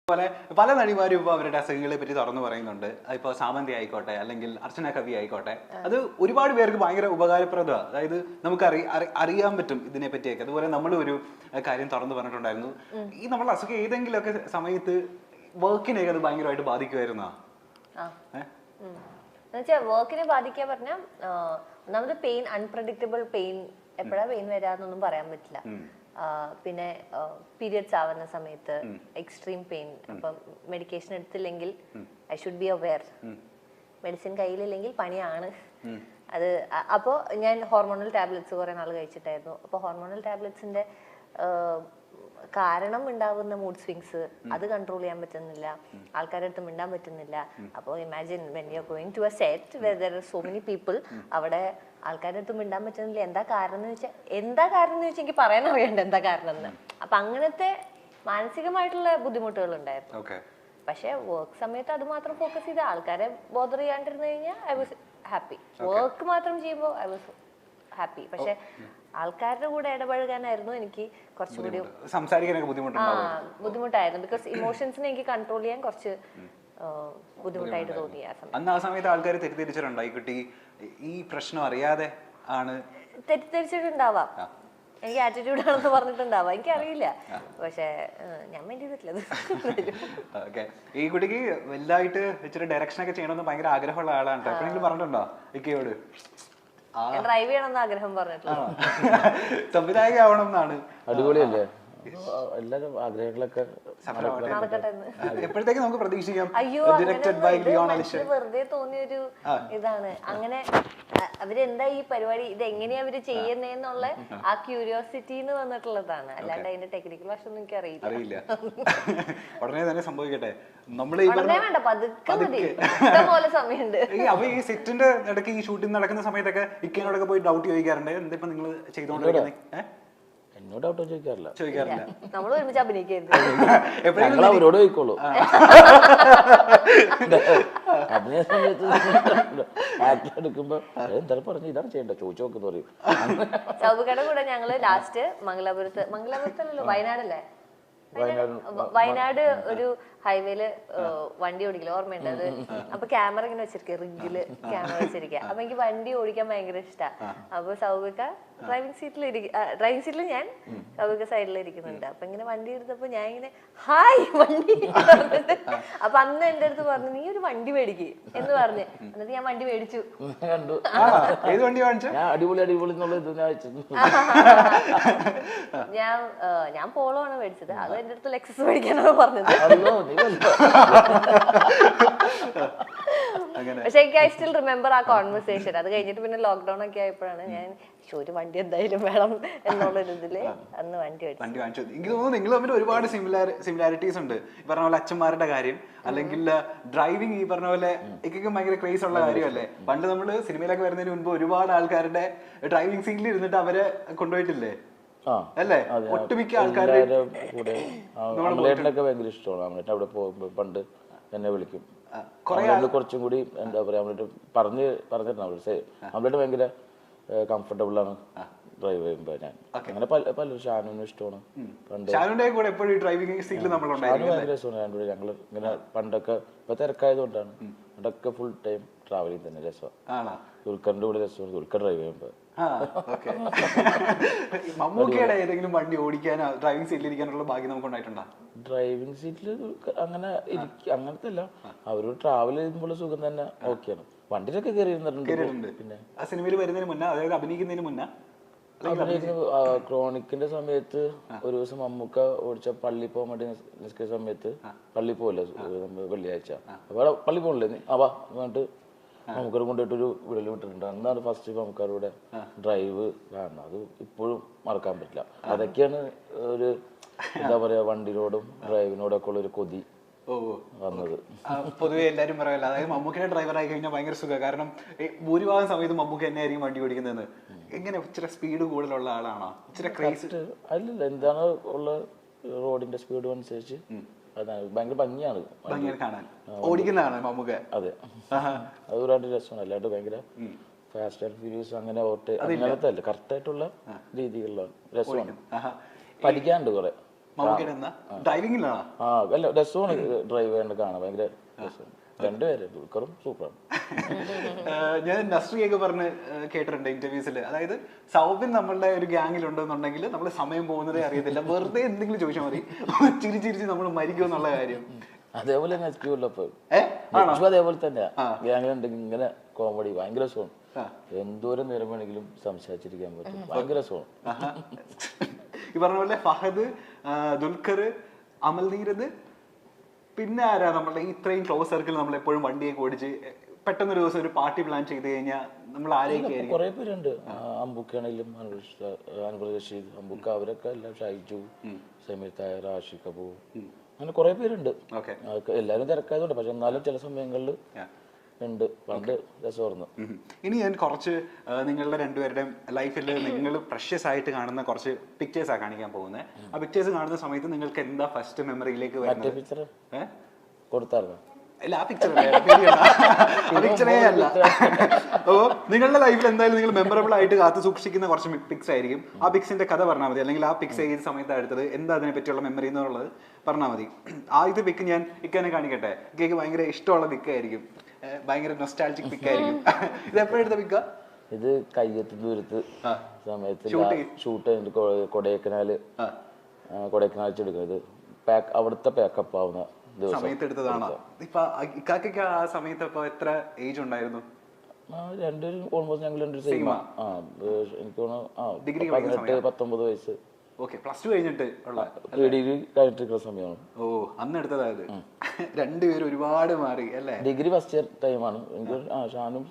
പോലെ പല നടിമാരും ഇപ്പോൾ അവരുടെ അസുഖങ്ങളെ പറ്റി തുറന്നു പറയുന്നുണ്ട്. ഇപ്പോൾ സാമന്തി ആയിക്കോട്ടെ, അല്ലെങ്കിൽ അർച്ചന കവി ആയിക്കോട്ടെ, അത് ഒരുപാട് പേർക്ക് ഭയങ്കര ഉപകാരപ്രദമാണ്. അതായത് നമുക്ക് അറിയാൻ പറ്റും ഇതിനെ പറ്റിയൊക്കെ. അതുപോലെ നമ്മൾ ഒരു കാര്യം തുറന്നു പറഞ്ഞിട്ടുണ്ടായിരുന്നു, ഈ നമ്മൾ അസുഖം ഏതെങ്കിലുമൊക്കെ സമയത്ത് വർക്കിനെയൊക്കെ അത് ഭയങ്കരമായിട്ട് ബാധിക്കുമായിരുന്നോ? വർക്കിനെ ബാധിക്കാൻ പറഞ്ഞാൽ ഒന്നാമത് പെയിൻ, അൺപ്രഡിക്റ്റബിൾ പെയിൻ, എപ്പോഴാ പെയിൻ വരാന്നൊന്നും പറയാൻ പറ്റില്ല. പിന്നെ പീരിയഡ്സ് ആവുന്ന സമയത്ത് എക്സ്ട്രീം പെയിൻ, അപ്പം മെഡിക്കേഷൻ എടുത്തില്ലെങ്കിൽ I should be aware. Medicine കയ്യിലില്ലെങ്കിൽ പണിയാണ് അത്. അപ്പോൾ ഞാൻ ഹോർമോണൽ ടാബ്ലറ്റ്സ് കുറെ നാൾ കഴിച്ചിട്ടായിരുന്നു. അപ്പോൾ ഹോർമോണൽ ടാബ്ലറ്റ്സിന്റെ കാരണം ഉണ്ടാകുന്ന മൂഡ് സ്വിങ്സ് അത് കൺട്രോൾ ചെയ്യാൻ പറ്റുന്നില്ല, ആൾക്കാരുടെ അടുത്ത് മിണ്ടാൻ പറ്റുന്നില്ല. അപ്പോൾ imagine when you are going to a set where there are so many people, അവിടെ ആൾക്കാരുടെ അടുത്ത് മിണ്ടാൻ പറ്റുന്നില്ല. എന്താ കാരണം എന്ന് വെച്ചാൽ എനിക്ക് പറയാൻ അറിയണ്ട എന്താ കാരണം എന്ന്. അപ്പൊ അങ്ങനത്തെ മാനസികമായിട്ടുള്ള ബുദ്ധിമുട്ടുകൾ ഉണ്ടായിരുന്നു. പക്ഷെ വർക്ക് സമയത്ത് അത് മാത്രം ഫോക്കസ് ചെയ്ത് ആൾക്കാരെ ബോധർ ചെയ്യാണ്ടിരുന്നു കഴിഞ്ഞാൽ ഐ വാസ് ഹാപ്പി. വർക്ക് മാത്രം ചെയ്യുമ്പോൾ ഐ വാസ് ഹാപ്പി. പക്ഷെ ആൾക്കാരുടെ കൂടെ ഇടപഴകാനായിരുന്നു എനിക്ക് കുറച്ചുകൂടി ബുദ്ധിമുട്ടായിരുന്നു. ബിക്കോസ് ഇമോഷൻസിനെ എനിക്ക് കൺട്രോൾ ചെയ്യാൻ കുറച്ച് ബുദ്ധിമുട്ടായിട്ട് തോന്നി ആ സമയത്ത്. ആൾക്കാർ തെറ്റിദ്ധരിച്ചിട്ടുണ്ടോ ഈ കുട്ടി ഈ പ്രശ്നം അറിയാതെ ആണ്? തെറ്റിദ്ധരിച്ചിട്ടുണ്ടാവാം, എനിക്ക് ആറ്റിറ്റ്യൂഡ് ആണെന്ന് പറഞ്ഞിട്ടുണ്ടാവാം, എനിക്കറിയില്ല. പക്ഷെ ഞാൻ മെന്റ് ചെയ്തിട്ടില്ല. ഈ കുട്ടിക്ക് വലുതായിട്ട് ഇച്ചിരി ഡയറക്ഷൻ ഒക്കെ ചെയ്യണമെന്ന് ഭയങ്കര ആഗ്രഹമുള്ള ആളാണ്. എപ്പോഴെങ്കിലും പറഞ്ഞിട്ടുണ്ടോ ഇക്കയോട് ഡ്രൈവ് ചെയ്യണമെന്ന് ആഗ്രഹം പറഞ്ഞിട്ടില്ല? സംവിധായകയാവണം എന്നാണ്. അടിപൊളിയല്ലേ എല്ലാരും ആഗ്രഹങ്ങളൊക്കെ എപ്പോഴത്തേക്ക് നമുക്ക് പ്രതീക്ഷിക്കാം? അയ്യോ, വെറുതെ തോന്നിയൊരു ഇതാണ്. അങ്ങനെ അവരെന്താ ഈ പരിപാടി, ഇതെങ്ങനെയാ അവര് ചെയ്യുന്നേന്നുള്ള ആ ക്യൂരിയോസിറ്റിന്ന് വന്നിട്ടുള്ളതാണ്. അല്ലാണ്ട് അതിന്റെ ടെക്നിക്കൽ വശം ഒന്നും എനിക്ക് അറിയില്ല. ഉടനെ തന്നെ സംഭവിക്കട്ടെ. വേണ്ട, പതുക്കെ മതി, പോലെ സമയമുണ്ട്. അപ്പൊ ഈ സെറ്റിന്റെ ഇടയ്ക്ക് ഈ ഷൂട്ടിംഗ് നടക്കുന്ന സമയത്തൊക്കെ ഇക്കനോടൊക്കെ പോയി ഡൗട്ട് ചോദിക്കാറുണ്ട്, എന്താ ഇപ്പൊ നിങ്ങൾ ചെയ്തോണ്ടിരിക്കുന്നത്? എന്നോട് ഡൗട്ട് ചോദിക്കാറില്ല. നമ്മൾ ഒരുമിച്ച് അഭിനയിക്കരുത്, അവരോട് ചോദിക്കോളൂ. അഭിനയ സമയത്ത് ആക്ടർ എടുക്കുമ്പോ എന്തായാലും പറഞ്ഞു ഇതാണ് ചെയ്യണ്ട, ചോദിച്ചു നോക്കുന്നു പറയും. സൗബികയുടെ കൂടെ ഞങ്ങള് ലാസ്റ്റ് മംഗലാപുരത്തല്ലല്ലോ, വയനാടല്ലേ, വയനാട് ഒരു ഹൈവേയില് വണ്ടി ഓടിക്കില്ല, ഓർമ്മയുണ്ട് അത്. അപ്പൊ ക്യാമറ ഇങ്ങനെ വെച്ചിരിക്കുക, റിഗില് ക്യാമറ വെച്ചിരിക്കുക. അപ്പൊ എനിക്ക് വണ്ടി ഓടിക്കാൻ ഭയങ്കര ഇഷ്ടമാണ്. അപ്പൊ സൗബിക ഡ്രൈവിംഗ് സീറ്റിൽ ഞാൻ സൗബിക സൈഡിൽ ഇരിക്കുന്നുണ്ട്. അപ്പൊ ഇങ്ങനെ വണ്ടി എടുത്തപ്പോ ഞാൻ ഇങ്ങനെ ഹായ് വണ്ടി അപ്പൊ അന്ന് എന്റെ അടുത്ത് പറഞ്ഞു നീ ഒരു വണ്ടി മേടിക്ക് എന്ന് പറഞ്ഞു. എന്നിട്ട് ഞാൻ വണ്ടി മേടിച്ചു. കണ്ടു അടിപൊളി ഞാൻ പോളോ ആണ് മേടിച്ചത്. അത് എന്റെ അടുത്ത് ലെക്സസ് മേടിക്കാനാണ് പറഞ്ഞത്. പക്ഷെ എനിക്ക് ഐ സ്റ്റിൽ റിമെമ്പർ ആ കോൺവെർസേഷൻ. അത് കഴിഞ്ഞിട്ട് പിന്നെ ലോക്ക്ഡൌൺ ഒക്കെ ആയപ്പോഴാണ് ഞാൻ ഒരു വണ്ടി എന്തായാലും വേണം എന്നുള്ളൊരു ഇതില് അന്ന് വണ്ടി വാങ്ങിച്ചു. എനിക്ക് തോന്നുന്നു നിങ്ങൾ തമ്മിൽ ഒരുപാട് സിമിലാരിറ്റീസ് ഉണ്ട്. ഈ പറഞ്ഞ പോലെ അച്ഛന്മാരുടെ കാര്യം, അല്ലെങ്കിൽ ഡ്രൈവിംഗ് ഈ പറഞ്ഞ പോലെ എനിക്കൊക്കെ ഭയങ്കര ക്രേസ് ഉള്ള കാര്യമല്ലേ. പണ്ട് നമ്മള് സിനിമയിലൊക്കെ വരുന്നതിന് മുൻപ് ഒരുപാട് ആൾക്കാരുടെ ഡ്രൈവിംഗ് സീറ്റിൽ ഇരുന്നിട്ട് അവരെ കൊണ്ടുപോയിട്ടില്ലേ അല്ലേ? ഒട്ടുമിക്ക ആൾക്കാരുടെ കൂടെ ഭയങ്കര ഇഷ്ടമാണ്. അവിടെ പോകുമ്പോ പണ്ട് എന്നെ വിളിക്കും, കുറച്ചും കൂടി എന്താ പറയാ പറഞ്ഞിരുന്നു. അവരുടെ ഭയങ്കര കംഫർട്ടബിൾ ആണ് ഡ്രൈവ് ചെയ്യുമ്പോ. ഞാൻ അങ്ങനെ പലരും ഷാനുവിനും ഇഷ്ടമാണ്. ഭയങ്കര രസമാണ്. ഞങ്ങള് ഇങ്ങനെ പണ്ടൊക്കെ ഇപ്പൊ തിരക്കായതുകൊണ്ടാണ് പണ്ടൊക്കെ ഫുൾ ടൈം ട്രാവലിംഗ് തന്നെ രസമാണ്. ദുൽഖറിന്റെ കൂടെ രസമാണ് ദുൽഖർ ഡ്രൈവ് ചെയ്യുമ്പോ. മമ്മൂക്കയുടെ ഏതെങ്കിലും വണ്ടി ഓടിക്കാനോ ഡ്രൈവിംഗ് സീറ്റിൽ ഇരിക്കാനുള്ള ഭാഗ്യം നമുക്ക് ഉണ്ടായിട്ടുണ്ടോ? ഡ്രൈവിംഗ് സീറ്റിൽ അങ്ങനെ അങ്ങനത്തെ അല്ല, അവരോട് ട്രാവൽ ചെയ്യുമ്പോൾ സുഖം തന്നെ ഓക്കെയാണ്. വണ്ടിയിലൊക്കെ കയറി ഇരുന്നിട്ടുണ്ട്. പിന്നെ ആ സിനിമയിൽ വരുന്നതിന് മുന്നേ, അതായത് അഭിനയിക്കുന്നതിന് മുന്നേ ക്രോണിക്കിന്റെ സമയത്ത് ഒരു ദിവസം മമ്മൂക്ക ഓടിച്ച പള്ളി പോകാൻ വേണ്ടി നിൽക്കുന്ന സമയത്ത്, പള്ളി പോകല്ലേ വെള്ളിയാഴ്ച, അപ്പൊ പള്ളി പോകണില്ലേ അവ എന്നിട്ട് നമുക്കൊരു കൊണ്ടിട്ടൊരു വിടൽ വിട്ടിട്ടുണ്ട്. അന്നാണ് ഫസ്റ്റ് നമുക്കവിടെ ഡ്രൈവ് കാണുന്നത്. അത് ഇപ്പോഴും മറക്കാൻ പറ്റില്ല. അതൊക്കെയാണ് ഒരു എന്താ പറയാ വണ്ടിയോടും ഡ്രൈവിനോടും ഒക്കെ ഉള്ള ഒരു കൊതി വന്നത്. പൊതുവെ എല്ലാരും പറയല്ല, അതായത് മമ്മൂക്കിന്റെ ഡ്രൈവർ ആയി കഴിഞ്ഞാൽ ഭയങ്കര സുഖം. കാരണം ഭൂരിഭാഗം സമയത്ത് മമ്മൂക്ക തന്നെ ആയിരിക്കും വണ്ടി ഓടിക്കുന്നതെന്ന്. എങ്ങനെ ഇച്ചിരി സ്പീഡ് കൂടുതലുള്ള ആളാണോ? ഇച്ചിരി ക്രേസ് അല്ലല്ല, എന്താണ് ഉള്ള റോഡിന്റെ സ്പീഡ് അനുസരിച്ച് ഭയങ്കര ഭംഗിയാണ് കാണാൻ, ഓടിക്കുന്നതാണ് മമ്മൂക്ക. അതെ, അത് ഒരുപാട് രസമാണ്. അല്ലാണ്ട് ഭയങ്കര ഫാസ്റ്റ് ആൻഡ് ഫ്യൂരിയസ് അങ്ങനെ അങ്ങനത്തെ അല്ല, കറക്റ്റ് ആയിട്ടുള്ള രീതികളിലാണ്. രസമാണ്, പഠിക്കാനുണ്ട് കുറെ. മമ്മൂക്കയുടെ എന്താ ഡ്രൈവിംഗിലാണോ? അല്ല രസമാണ് ഡ്രൈവ് ചെയ്യാൻ കാണാൻ ഭയങ്കര രസമാണ്. രണ്ടുപേര് ദുൽഖറും സൂപ്പറാണ്. ഞാൻ നസ്രിയൊക്കെ പറഞ്ഞ് കേട്ടിട്ടുണ്ട് ഇന്റർവ്യൂസിൽ, അതായത് സൗബിൻ നമ്മളുടെ ഒരു ഗ്യാങ്ങിൽ ഉണ്ടെന്നുണ്ടെങ്കിൽ നമ്മൾ സമയം പോകുന്നതേ അറിയത്തില്ല, വെറുതെ എന്തെങ്കിലും ചോദിച്ചാൽ മതി ചിരിച്ചിരിച്ച് നമ്മൾ മരിക്കുമെന്നുള്ള കാര്യം. അതേപോലെ തന്നെ അതേപോലെ തന്നെ ഗ്യാങ്ങിലുണ്ടെങ്കിൽ ഇങ്ങനെ കോമഡി ഭയങ്കര രസമാണ്. എന്തോരം നേരം വേണമെങ്കിലും സംസാരിച്ചിരിക്കാൻ പറ്റും, ഭയങ്കര രസമാണ്. ഈ പറഞ്ഞ പോലെ ഫഹദ്, ദുൽഖർ, അമൽ നീരദ്, പിന്നെ ആരാ നമ്മളുടെ ഇത്രയും ക്ലോസ് സർക്കിൾ നമ്മൾ എപ്പോഴും വണ്ടിയൊക്കെ ഓടിച്ച് പെട്ടെന്നൊരു ദിവസം ഒരു പാർട്ടി പ്ലാൻ ചെയ്ത് കഴിഞ്ഞാൽ നമ്മൾ ആരെയൊക്കെ? കുറെ പേരുണ്ട്. അമ്പുക്കാണെങ്കിലും അൻവർ റഷീദ്, അമ്പുക്ക, അവരൊക്കെ എല്ലാം, ഷൈജു, സമീർ തായർ, ആഷിഖ് കപൂർ, അങ്ങനെ കുറെ പേരുണ്ട്. എല്ലാവരും തിരക്കായതുകൊണ്ട്, പക്ഷെ എന്നാലും ചില സമയങ്ങളിൽ ഉണ്ട്. പണ്ട് രസമായിരുന്നു. ഇനി ഞാൻ കുറച്ച് നിങ്ങളുടെ രണ്ടുപേരുടെയും ലൈഫിൽ നിങ്ങൾ പ്രഷ്യസ് ആയിട്ട് കാണുന്ന കുറച്ച് പിക്ചേഴ്സാണ് കാണിക്കാൻ പോകുന്നത്. ആ പിക്ചേഴ്സ് കാണുന്ന സമയത്ത് നിങ്ങൾക്ക് എന്താ ഫസ്റ്റ് മെമ്മറിയിലേക്ക് വരുന്നത്? പിക്ചർ കൊടുത്തായിരുന്നു. ഇല്ല, ആ പിക്ചർ പിക്ചറേ അല്ല. അപ്പോൾ നിങ്ങളുടെ ലൈഫിൽ എന്തായാലും നിങ്ങൾ മെമ്മറബിൾ ആയിട്ട് കാത്തു സൂക്ഷിക്കുന്ന കുറച്ച് പിക്സ് ആയിരിക്കും. ആ പിക്സിന്റെ കഥ പറഞ്ഞാൽ മതി, അല്ലെങ്കിൽ ആ പിക്സ് ഏത് സമയത്താണ് എടുത്തത്, എന്താ അതിനെ പറ്റിയുള്ള മെമ്മറി എന്നുള്ളത് പറഞ്ഞാൽ മതി. ആദ്യത്തെ പിക്ക് ഞാൻ ഇക്കനെ കാണിക്കട്ടെ. ഇക്കയ്ക്ക് ഭയങ്കര ഇഷ്ടമുള്ള പിക്കായിരിക്കും, ഭയങ്കര നൊസ്റ്റാൾജിക് പിക്കായിരിക്കും. ഇത് എപ്പോഴെടുത്ത പിക്കാ? ഇത് കയ്യെത്തി ദൂരത്ത് സമയത്ത് ഷൂട്ട് ചെയ്തിട്ട് കൊടൈക്കനാൽ എടുക്കുന്നത്, അവിടുത്തെ പാക്കപ്പ് ആവുന്ന സമയത്ത് എടുത്തതാണോ? ഇപ്പൊ ഇക്കാക്കൊക്കെ ആ സമയത്ത് ഇപ്പൊ എത്ര ഏജ് ഉണ്ടായിരുന്നു? രണ്ടുപേരും ഓൾമോസ്റ്റ് ഞങ്ങൾ രണ്ടു സെയിം. എനിക്ക് തോന്നുന്നു 18-19 വയസ്സ്. പ്ലസ് ടു കഴിഞ്ഞിട്ട് ഡിഗ്രി കഴിഞ്ഞിട്ടിരിക്കുന്ന സമയമാണ്. ഓ, അന്ന് എടുത്തതായത്. രണ്ടുപേരും ഒരുപാട് മാറി അല്ലേ? ഡിഗ്രി ഫസ്റ്റ് ഇയർ ടൈമാണ് എനിക്ക്. ഷാനും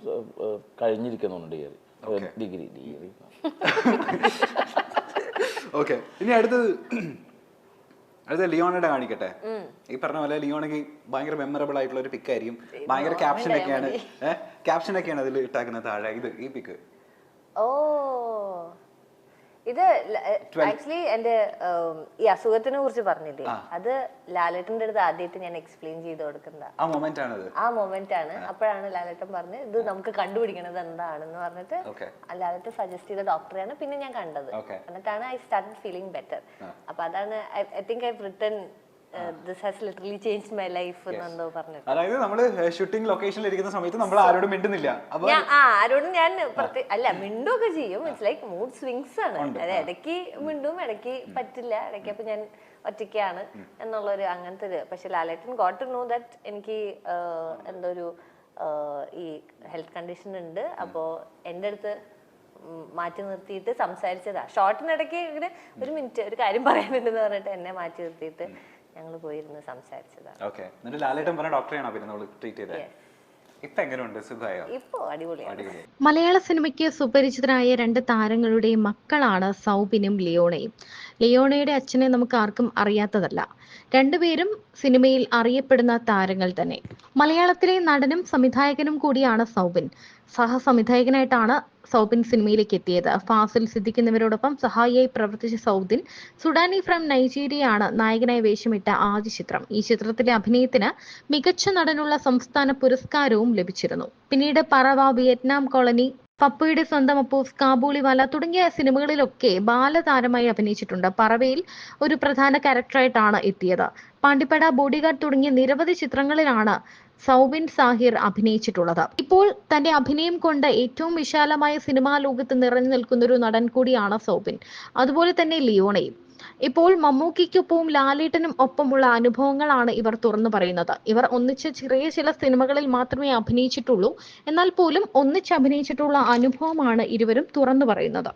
കഴിഞ്ഞിരിക്കുന്നുണ്ട് ഡിഗ്രി. ഓക്കെ, ഇനി അടുത്തത് ലിയോണയുടെ കാണിക്കട്ടെ. ഈ പറഞ്ഞ പോലെ ലിയോണയ്ക്ക് ഭയങ്കര മെമ്മറബിൾ ആയിട്ടുള്ള ഒരു പിക്കായിരിക്കും. ഭയങ്കര ക്യാപ്ഷനൊക്കെയാണ് അതിൽ ഇട്ടാക്കുന്നത് താഴെ. ഈ പിക്ക് ഇത് ആക്ച്വലി എന്റെ ഈ അസുഖത്തിനെ കുറിച്ച് പറഞ്ഞില്ലേ, അത് ലാലേട്ടന്റെ അടുത്ത് ആദ്യമായിട്ട് ഞാൻ എക്സ്പ്ലെയിൻ ചെയ്ത് കൊടുക്കുന്ന ആ മൊമെന്റ് ആണ്. അപ്പോഴാണ് ലാലേട്ടൻ പറഞ്ഞ് ഇത് നമുക്ക് കണ്ടുപിടിക്കണത് എന്താണെന്ന് പറഞ്ഞിട്ട് ലാലേട്ടൻ സജസ്റ്റ് ചെയ്ത ഡോക്ടറെയാണ് പിന്നെ ഞാൻ കണ്ടത്. എന്നിട്ടാണ് ഐ സ്റ്റാർട്ടഡ് ഫീലിംഗ് ബെറ്റർ. അപ്പൊ അതാണ് I think I written this has literally changed my life എന്നോ പറഞ്ഞു. അതായത് നമ്മള് ഷൂട്ടിംഗ് ലൊക്കേഷനിൽ ഇരിക്കുന്ന സമയത്ത് നമ്മൾ ആരോടും മിണ്ടുന്നില്ല. ആരോടും ഞാൻ അല്ല മിണ്ടുമൊക്കെ ചെയ്യും. ഇറ്റ്സ് ലൈക്ക് മൂഡ് സ്വിങ്സ് ആണ്. അതായത് ഇടയ്ക്ക് മിണ്ടും, ഇടയ്ക്ക് പറ്റില്ല, ഇടയ്ക്ക് അപ്പൊ ഞാൻ ഒറ്റയ്ക്കാണ് എന്നുള്ളൊരു അങ്ങനത്തെ ഒരു. പക്ഷെ ലാലേട്ടൻ ഗോട്ട് ടു നോ ദാറ്റ് എനിക്ക് എന്തോ ഒരു ഈ ഹെൽത്ത് കണ്ടീഷൻ ഉണ്ട്. അപ്പോ എൻ്റെ അടുത്ത് മാറ്റി നിർത്തിയിട്ട് സംസാരിച്ചതാ. ഷോർട്ടിനിടയ്ക്ക് ഇങ്ങനെ ഒരു മിനിറ്റ് ഒരു കാര്യം പറയാനുണ്ടെന്ന് പറഞ്ഞിട്ട് എന്നെ മാറ്റി നിർത്തിയിട്ട് ഞങ്ങൾ പോയിരുന്ന് സംസാരിച്ചതാണ്. ഇപ്പോ അടിപൊളിയാണ്. മലയാള സിനിമയ്ക്ക് സുപരിചിതരായ രണ്ട് താരങ്ങളുടെ മക്കളാണ് സൗബിനും ലിയോണയും. ലിയോണയുടെ അച്ഛനെ നമുക്ക് ആർക്കും അറിയാത്തതല്ല. രണ്ടുപേരും സിനിമയിൽ അറിയപ്പെടുന്ന താരങ്ങൾ തന്നെ. മലയാളത്തിലെ നടനും സംവിധായകനും കൂടിയാണ് സൗബിൻ. സഹസംവിധായകനായിട്ടാണ് സൗബിൻ സിനിമയിലേക്ക് എത്തിയത്. ഫാസിൽ സിദ്ദിഖ് എന്നിവരോടൊപ്പം സഹായിയായി പ്രവർത്തിച്ച സൗബിൻ സുഡാനി ഫ്രം നൈജീരിയയാണ് നായകനായി വേഷമിട്ട ആദ്യ ചിത്രം. ഈ ചിത്രത്തിലെ അഭിനയത്തിന് മികച്ച നടനുള്ള സംസ്ഥാന പുരസ്കാരവും ലഭിച്ചിരുന്നു. പിന്നീട് പറവ, വിയറ്റ്നാം കോളനി, പപ്പയുടെ സ്വന്തം അപ്പൂസ്, കാബൂളിവാല തുടങ്ങിയ സിനിമകളിലൊക്കെ ബാലതാരമായി അഭിനയിച്ചിട്ടുണ്ട്. പറവയിൽ ഒരു പ്രധാന ക്യാരക്ടറായിട്ടാണ് എത്തിയത്. പാണ്ടിപ്പട, ബോഡിഗാർഡ് തുടങ്ങിയ നിരവധി ചിത്രങ്ങളിലാണ് സൗബിൻ സാഹിർ അഭിനയിച്ചിട്ടുള്ളത്. ഇപ്പോൾ തന്റെ അഭിനയം കൊണ്ട് ഏറ്റവും വിശാലമായ സിനിമാ ലോകത്ത് നിറഞ്ഞു നിൽക്കുന്ന ഒരു നടൻ കൂടിയാണ് സൗബിൻ. അതുപോലെ തന്നെ ലിയോണയും. ഇപ്പോൾ മമ്മൂക്കിക്കൊപ്പവും ലാലേട്ടനും ഒപ്പമുള്ള അനുഭവങ്ങളാണ് ഇവർ തുറന്നു പറയുന്നത്. ഇവർ ഒന്നിച്ച് ചെറിയ ചില സിനിമകളിൽ മാത്രമേ അഭിനയിച്ചിട്ടുള്ളൂ. എന്നാൽ പോലും ഒന്നിച്ച് അഭിനയിച്ചിട്ടുള്ള അനുഭവമാണ് ഇരുവരും തുറന്നു പറയുന്നത്.